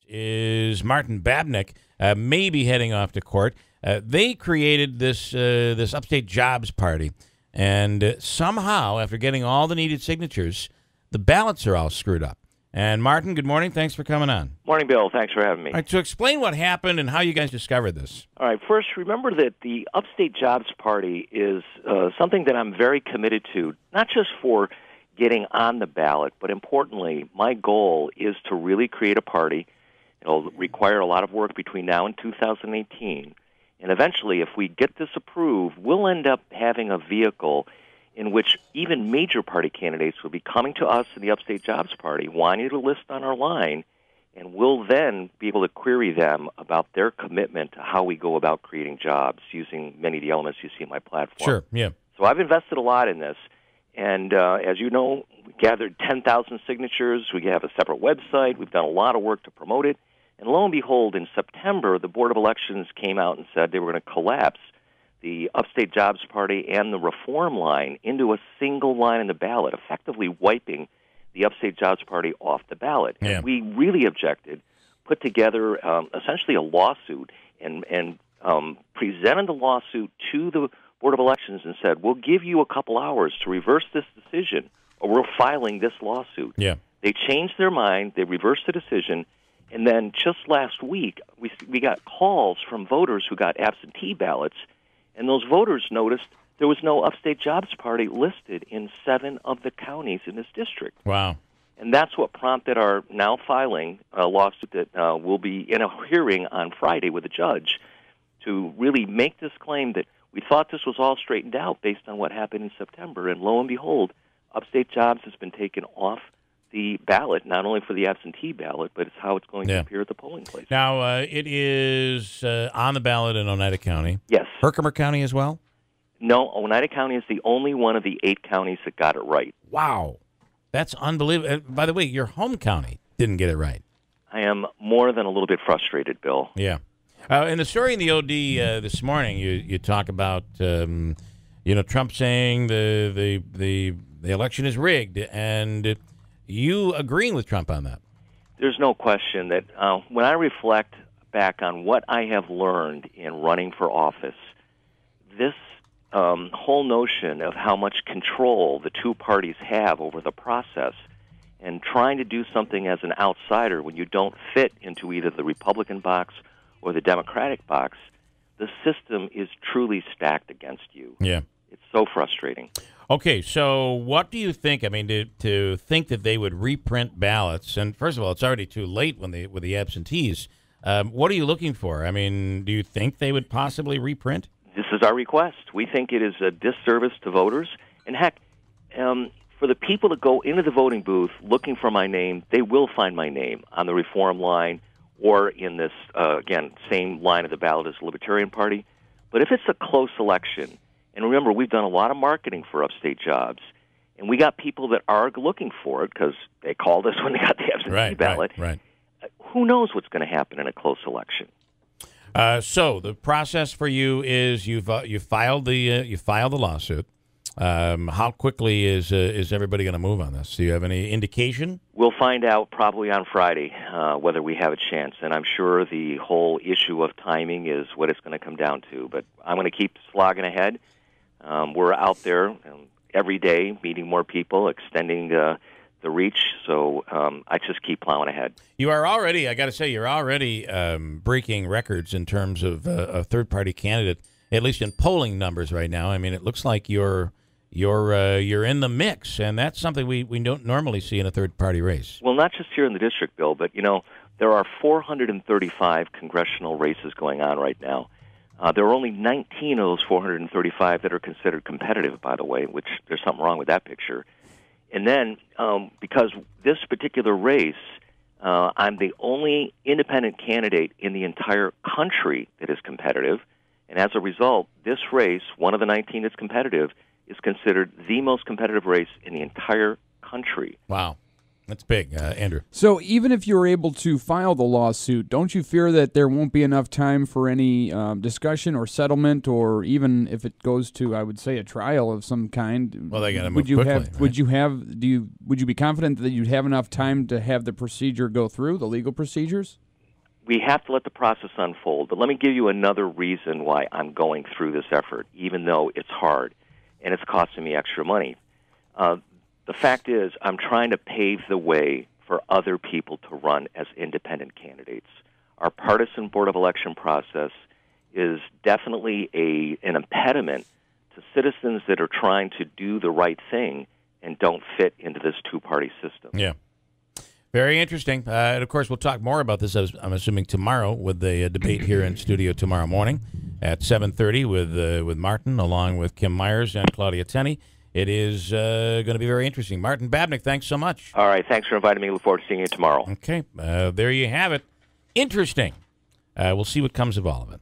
is Martin Babnick, maybe heading off to court. They created this upstate jobs party, and somehow, after getting all the needed signatures, the ballots are all screwed up. And Martin, good morning. Thanks for coming on. Morning, Bill. Thanks for having me. All right, so explain what happened and how you guys discovered this. All right, first, remember that the Upstate Jobs Party is something that I'm very committed to, not just for getting on the ballot, but importantly, my goal is to really create a party. It'll require a lot of work between now and 2018. And eventually, if we get this approved, we'll end up having a vehicle in which even major party candidates will be coming to us in the Upstate Jobs Party, wanting to list on our line, and we'll then be able to query them about their commitment to how we go about creating jobs using many of the elements you see in my platform. Sure, yeah. So I've invested a lot in this, and as you know, we gathered 10,000 signatures. We have a separate website. We've done a lot of work to promote it. And lo and behold, in September, the Board of Elections came out and said they were going to collapse the Upstate Jobs Party and the Reform line into a single line in the ballot, effectively wiping the Upstate Jobs Party off the ballot. Yeah. And we really objected, put together essentially a lawsuit, and presented the lawsuit to the Board of Elections and said, we'll give you a couple hours to reverse this decision, or we're filing this lawsuit. Yeah. They changed their mind. They reversed the decision. And then just last week, we got calls from voters who got absentee ballots, and those voters noticed there was no Upstate Jobs Party listed in 7 of the counties in this district. Wow. And that's what prompted our now filing a lawsuit that will be in a hearing on Friday with a judge to really make this claim that we thought this was all straightened out based on what happened in September. And lo and behold, Upstate Jobs has been taken off the ballot, not only for the absentee ballot, but it's how it's going to appear at the polling place. Now, it is on the ballot in Oneida County. Yes. Herkimer County as well? No, Oneida County is the only one of the 8 counties that got it right. Wow. That's unbelievable. By the way, your home county didn't get it right. I am more than a little bit frustrated, Bill. Yeah. In the story in the OD this morning, you talk about Trump saying the election is rigged, and you agreeing with Trump on that. There's no question that when I reflect back on what I have learned in running for office, this whole notion of how much control the two parties have over the process and trying to do something as an outsider when you don't fit into either the Republican box or the Democratic box, the system is truly stacked against you. Yeah. It's so frustrating. Okay, so what do you think? I mean, to think that they would reprint ballots, and first of all, it's already too late with the absentees. What are you looking for? I mean, do you think they would possibly reprint? This is our request. We think it is a disservice to voters. And heck, for the people that go into the voting booth looking for my name, they will find my name on the Reform line or in this, again, same line of the ballot as the Libertarian Party. But if it's a close election, and remember, we've done a lot of marketing for Upstate Jobs, and we got people that are looking for it because they called us when they got the absentee ballot. Right. Who knows what's going to happen in a close election? So the process for you is you filed the lawsuit. How quickly is everybody going to move on this? Do you have any indication? We'll find out probably on Friday whether we have a chance, and I'm sure the whole issue of timing is what it's going to come down to. But I'm going to keep slogging ahead. We're out there every day meeting more people, extending the reach, so I just keep plowing ahead. You are already, I got to say, you're already breaking records in terms of a third-party candidate, at least in polling numbers right now. I mean, it looks like you're in the mix, and that's something we don't normally see in a third-party race. Well, not just here in the district, Bill, but, there are 435 congressional races going on right now. There are only 19 of those 435 that are considered competitive, by the way, which there's something wrong with that picture. And then, because this particular race, I'm the only independent candidate in the entire country that is competitive. And as a result, this race, one of the 19 that's competitive, is considered the most competitive race in the entire country. Wow. That's big, Andrew. So even if you're able to file the lawsuit, don't you fear that there won't be enough time for any discussion or settlement, or even if it goes to, I would say, a trial of some kind? Well, they got to move quickly. Right? Would you be confident that you'd have enough time to have the procedure go through, the legal procedures? we have to let the process unfold. But let me give you another reason why I'm going through this effort, even though it's hard and it's costing me extra money. The fact is, I'm trying to pave the way for other people to run as independent candidates. Our partisan Board of Election process is definitely an impediment to citizens that are trying to do the right thing and don't fit into this two-party system. Yeah. Very interesting. And, of course, we'll talk more about this, I'm assuming, tomorrow with the debate here in studio tomorrow morning at 7:30 with Martin, along with Kim Myers and Claudia Tenney. It is going to be very interesting. Martin Babine, thanks so much. All right. Thanks for inviting me. Look forward to seeing you tomorrow. Okay. There you have it. Interesting. We'll see what comes of all of it.